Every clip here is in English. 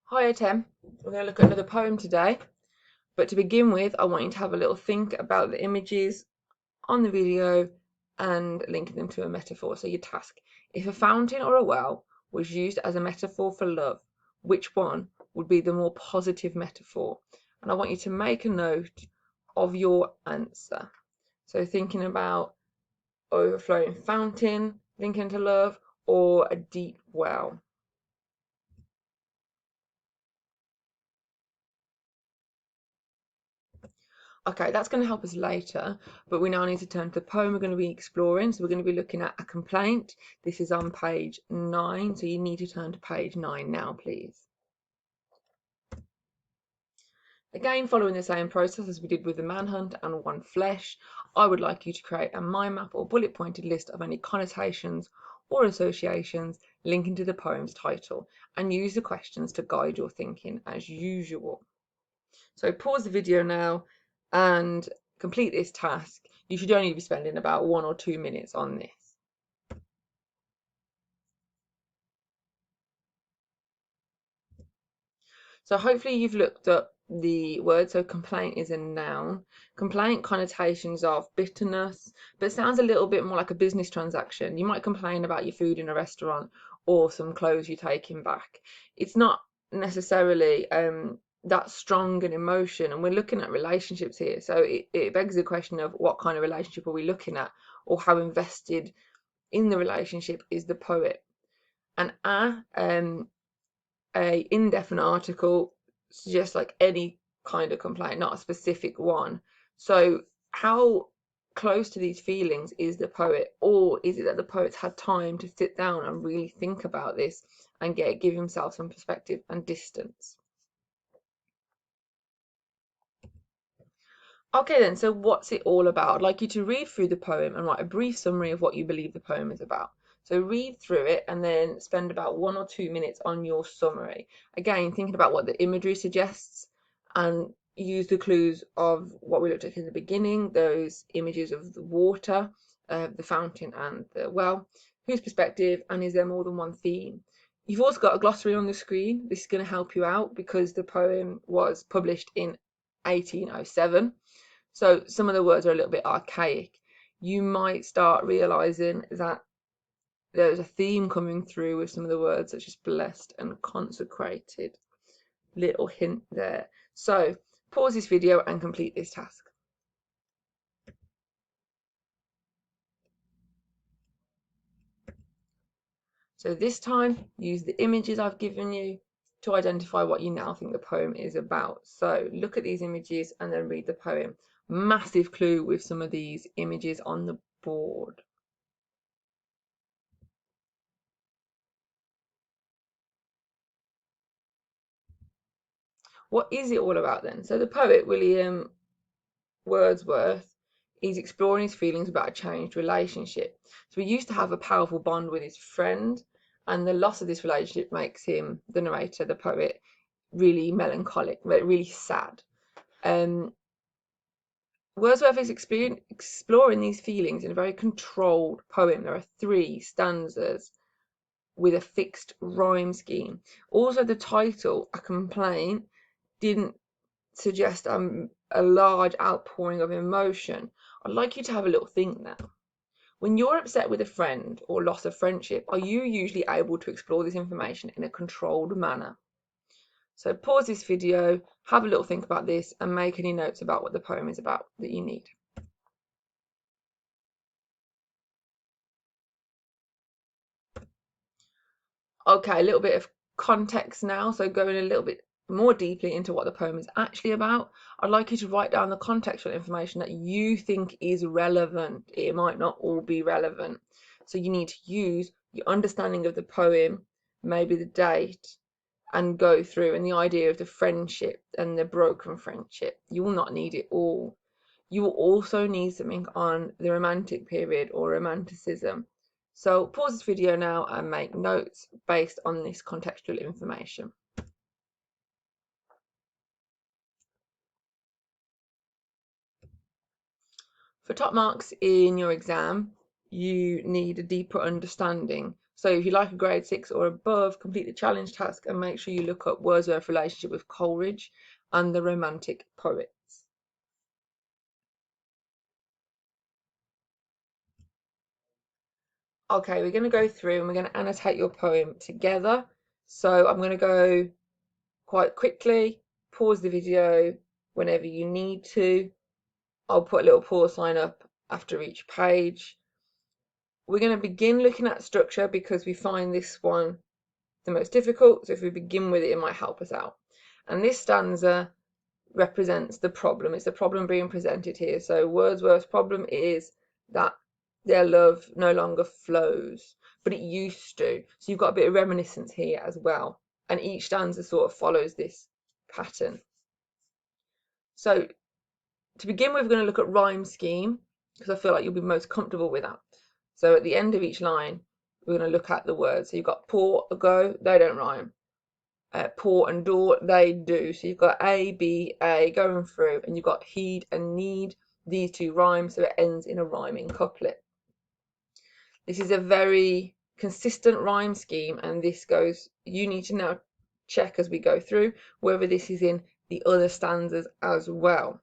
Hi Tem, we're going to look at another poem today, but to begin with I want you to have a little think about the images on the video and linking them to a metaphor. So your task, if a fountain or a well was used as a metaphor for love, which one would be the more positive metaphor? And I want you to make a note of your answer. So thinking about overflowing fountain, linking to love, or a deep well. Okay, that's going to help us later, but we now need to turn to the poem we're going to be exploring. So we're going to be looking at a complaint. This is on page 9, so you need to turn to page 9 now, please. Again, following the same process as we did with the manhunt and one flesh, I would like you to create a mind map or bullet pointed list of any connotations or associations linking to the poem's title and use the questions to guide your thinking as usual. So pause the video now and complete this task. You should only be spending about 1 or 2 minutes on this. So hopefully you've looked up the word. So complaint is a noun. Complaint connotations of bitterness, but it sounds a little bit more like a business transaction. You might complain about your food in a restaurant or some clothes you're taking back. It's not necessarily that strong an emotion, and we're looking at relationships here. So it begs the question of what kind of relationship are we looking at, or how invested in the relationship is the poet. And a indefinite article suggests like any kind of complaint, not a specific one. So how close to these feelings is the poet, or is it that the poet's had time to sit down and really think about this and give himself some perspective and distance? Okay then, so what's it all about? I'd like you to read through the poem and write a brief summary of what you believe the poem is about. So read through it and then spend about 1 or 2 minutes on your summary. Again, thinking about what the imagery suggests and use the clues of what we looked at in the beginning, those images of the water, the fountain and the well, whose perspective, and is there more than one theme? You've also got a glossary on the screen. This is going to help you out because the poem was published in 1807. So some of the words are a little bit archaic. You might start realizing that there's a theme coming through with some of the words, such as blessed and consecrated. Little hint there. So pause this video and complete this task. So this time, use the images I've given you to identify what you now think the poem is about. So look at these images and then read the poem. Massive clue with some of these images on the board. What is it all about then? So the poet William Wordsworth is exploring his feelings about a changed relationship. So he used to have a powerful bond with his friend, and the loss of this relationship makes him, the narrator, the poet, really melancholic, really sad. Um, Wordsworth is exploring these feelings in a very controlled poem. There are 3 stanzas with a fixed rhyme scheme. Also, the title, A Complaint, didn't suggest a large outpouring of emotion. I'd like you to have a little think now. When you're upset with a friend or loss of friendship, are you usually able to explore this information in a controlled manner? So pause this video, have a little think about this, and make any notes about what the poem is about that you need. Okay, a little bit of context now, so going a little bit more deeply into what the poem is actually about. I'd like you to write down the contextual information that you think is relevant. It might not all be relevant. So you need to use your understanding of the poem, maybe the date, and go through, and the idea of the friendship and the broken friendship. You will not need it all. You will also need something on the romantic period or romanticism. So pause this video now and make notes based on this contextual information. For top marks in your exam, you need a deeper understanding. So if you like a grade 6 or above, complete the challenge task and make sure you look up Wordsworth's relationship with Coleridge and the Romantic poets. Okay, we're going to go through and we're going to annotate your poem together. So I'm going to go quite quickly, pause the video whenever you need to. I'll put a little pause sign up after each page. We're going to begin looking at structure because we find this one the most difficult. So if we begin with it, it might help us out. And this stanza represents the problem. It's the problem being presented here. So Wordsworth's problem is that their love no longer flows, but it used to. So you've got a bit of reminiscence here as well. And each stanza sort of follows this pattern. So to begin with, we're going to look at rhyme scheme because I feel like you'll be most comfortable with that. So at the end of each line, we're going to look at the words. So you've got pour, go, they don't rhyme. Pour and door, they do. So you've got A, B, A going through, and you've got heed and need. These two rhyme, so it ends in a rhyming couplet. This is a very consistent rhyme scheme, and this goes, you need to now check as we go through whether this is in the other stanzas as well.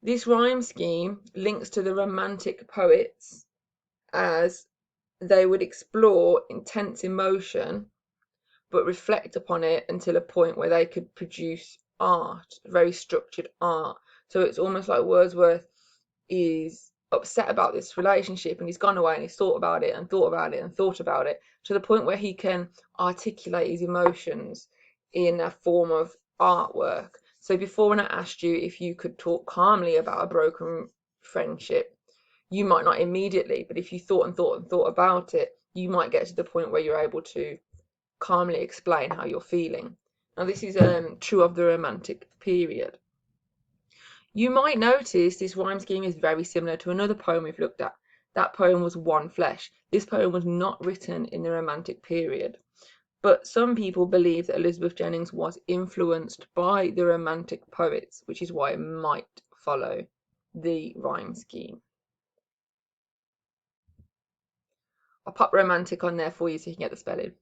This rhyme scheme links to the Romantic poets as they would explore intense emotion but reflect upon it until a point where they could produce art, very structured art. So it's almost like Wordsworth is upset about this relationship and he's gone away and he's thought about it and thought about it and thought about it to the point where he can articulate his emotions in a form of artwork. So before, when I asked you if you could talk calmly about a broken friendship, you might not immediately, but if you thought and thought and thought about it, you might get to the point where you're able to calmly explain how you're feeling. Now this is true of the Romantic period. You might notice this rhyme scheme is very similar to another poem we've looked at. That poem was One Flesh. This poem was not written in the Romantic period, but some people believe that Elizabeth Jennings was influenced by the Romantic poets, which is why it might follow the rhyme scheme. I'll pop Romantic on there for you so you can get the spelling.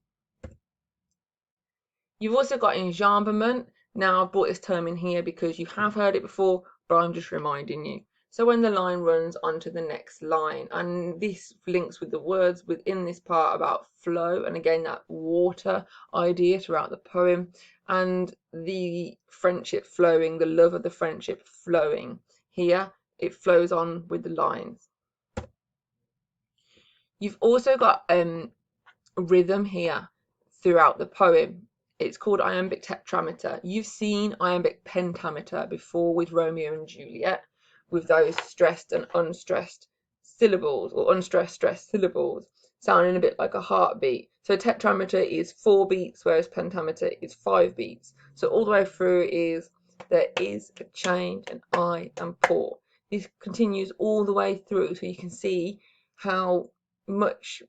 You've also got enjambment. Now I've brought this term in here because you have heard it before, but I'm just reminding you. So when the line runs onto the next line, and this links with the words within this part about flow, and again that water idea throughout the poem, and the friendship flowing, the love of the friendship flowing. Here it flows on with the lines. You've also got rhythm here throughout the poem. It's called iambic tetrameter. You've seen iambic pentameter before with Romeo and Juliet, with those stressed and unstressed syllables, or unstressed stressed syllables, sounding a bit like a heartbeat. So tetrameter is 4 beats, whereas pentameter is 5 beats. So all the way through is there is a change, and I am poor. This continues all the way through, so you can see how much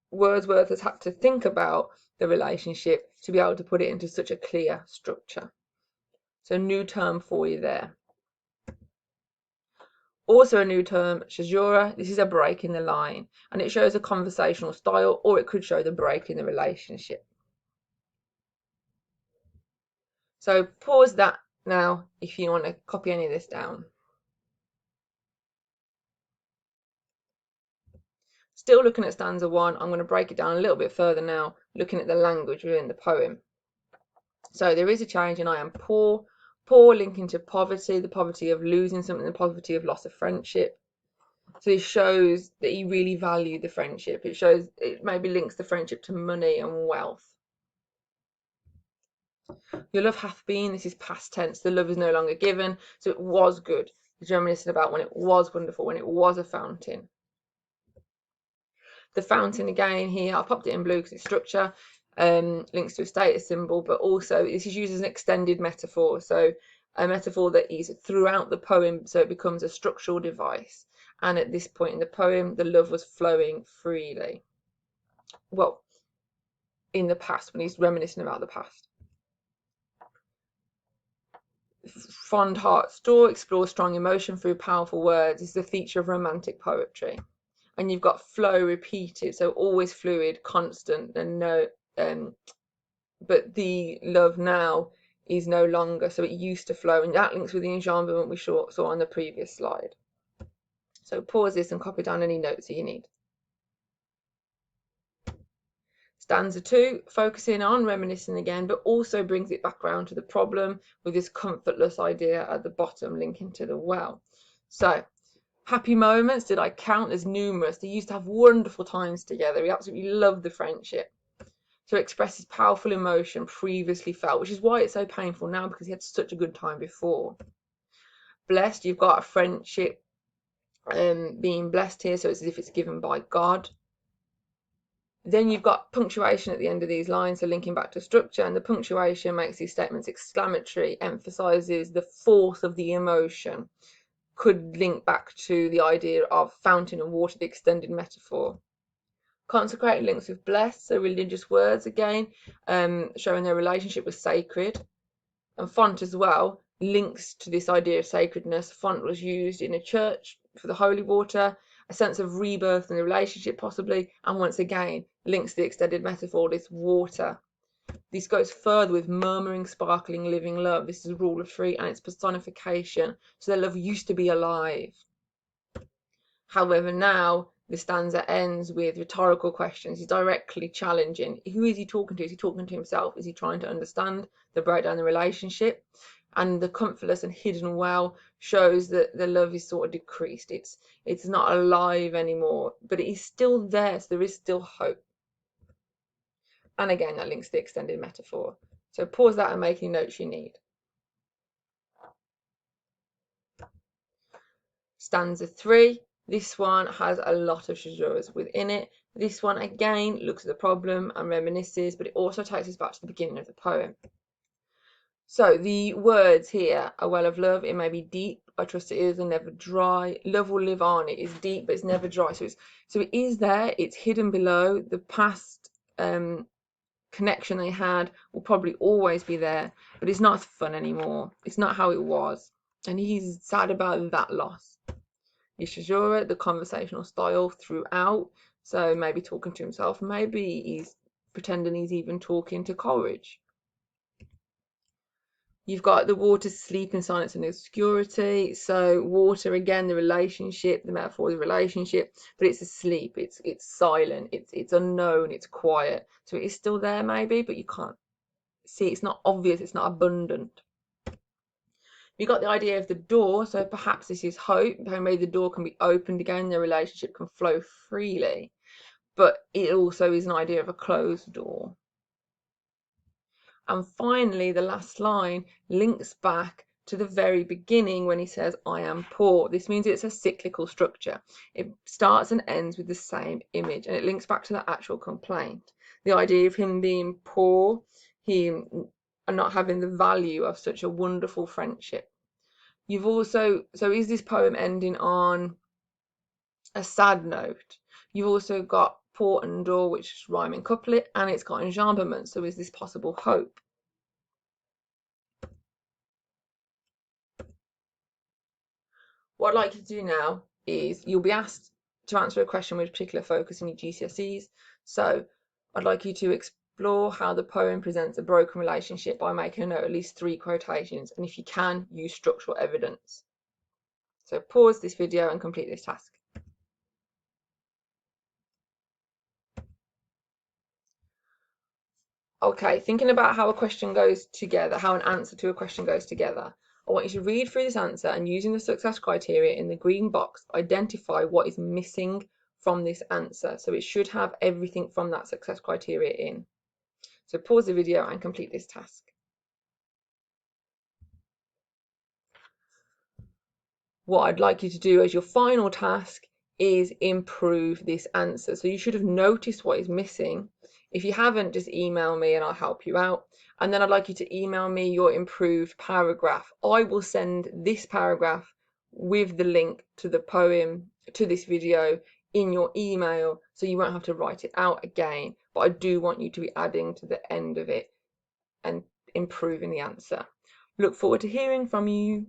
Wordsworth has had to think about the relationship to be able to put it into such a clear structure. So new term for you there. Also a new term, caesura. This is a break in the line, and it shows a conversational style, or it could show the break in the relationship. So pause that now if you want to copy any of this down. Still looking at stanza 1, I'm going to break it down a little bit further now, looking at the language within the poem. So there is a change in I am poor. Poor linking to poverty, the poverty of losing something, the poverty of loss of friendship. So it shows that he really valued the friendship. It shows, it maybe links the friendship to money and wealth. Your love hath been, this is past tense. The love is no longer given. So it was good. It's reminiscent about when it was wonderful, when it was a fountain. The fountain again here, I popped it in blue because it's structure. Links to a status symbol, but also this is used as an extended metaphor, so a metaphor that is throughout the poem, so it becomes a structural device. And at this point in the poem, the love was flowing freely. Well, in the past, when he's reminiscing about the past. Fond heart store explores strong emotion through powerful words. This is a feature of Romantic poetry. and you've got flow repeated, so always fluid, constant, and no, but the love now is no longer, so it used to flow, and that links with the enjambment we saw on the previous slide. So pause this and copy down any notes that you need. Stanza 2, focusing on reminiscing again, but also brings it back around to the problem with this comfortless idea at the bottom linking to the well. So, happy moments, did I count? There's numerous. They used to have wonderful times together. He absolutely loved the friendship. So it expresses powerful emotion previously felt, which is why it's so painful now, because he had such a good time before. Blessed, you've got a friendship being blessed here, so it's as if it's given by God. Then you've got punctuation at the end of these lines, so linking back to structure, and the punctuation makes these statements exclamatory, emphasizes the force of the emotion. Could link back to the idea of fountain and water, the extended metaphor. Consecrated links with blessed, so religious words again, showing their relationship with sacred. And font as well links to this idea of sacredness. Font was used in a church for the holy water, a sense of rebirth in the relationship possibly, and once again links to the extended metaphor, this water. This goes further with murmuring, sparkling, living love. This is a rule of three, and it's personification, so their love used to be alive. However, now the stanza ends with rhetorical questions. He's directly challenging. Who is he talking to? Is he talking to himself? Is he trying to understand the breakdown of the relationship? And the comfortless and hidden well shows that the love is sort of decreased. It's not alive anymore, but it is still there, so there is still hope. And again, that links to the extended metaphor. So pause that and make any notes you need. Stanza 3. This one has a lot of caesuras within it. This one again looks at the problem and reminisces, but it also takes us back to the beginning of the poem. So the words here, a well of love, it may be deep, I trust it is, and never dry. Love will live on, it is deep, but it's never dry. So it is there, it's hidden below. The past connection they had will probably always be there, but it's not fun anymore. It's not how it was, and he's sad about that loss. His caesura, the conversational style throughout, so maybe talking to himself, maybe he's pretending he's even talking to Coleridge. You've got the water, sleep in silence and obscurity. So water, again, the relationship, the metaphor of the relationship, but it's asleep, it's silent, it's unknown, it's quiet. So it is still there maybe, but you can't see, it's not obvious, it's not abundant. You've got the idea of the door, so perhaps this is hope. Maybe the door can be opened again, the relationship can flow freely, but it also is an idea of a closed door. And finally, the last line links back to the very beginning when he says, I am poor. This means it's a cyclical structure. It starts and ends with the same image, and it links back to the actual complaint. The idea of him being poor, him not having the value of such a wonderful friendship. You've also, so is this poem ending on a sad note? You've also got port and door, which is rhyming couplet, and it's got enjambment. So is this possible hope? What I'd like you to do now is you'll be asked to answer a question with particular focus in your GCSEs. So I'd like you to explore how the poem presents a broken relationship by making a note at least 3 quotations, and if you can, use structural evidence. So pause this video and complete this task. Okay, thinking about how a question goes together, how an answer to a question goes together, I want you to read through this answer and, using the success criteria in the green box, identify what is missing from this answer. So it should have everything from that success criteria in. So pause the video and complete this task. What I'd like you to do as your final task is improve this answer. So you should have noticed what is missing. If you haven't, just email me and I'll help you out. And then I'd like you to email me your improved paragraph. I will send this paragraph with the link to the poem, to this video, in your email, so you won't have to write it out again. But I do want you to be adding to the end of it and improving the answer. Look forward to hearing from you.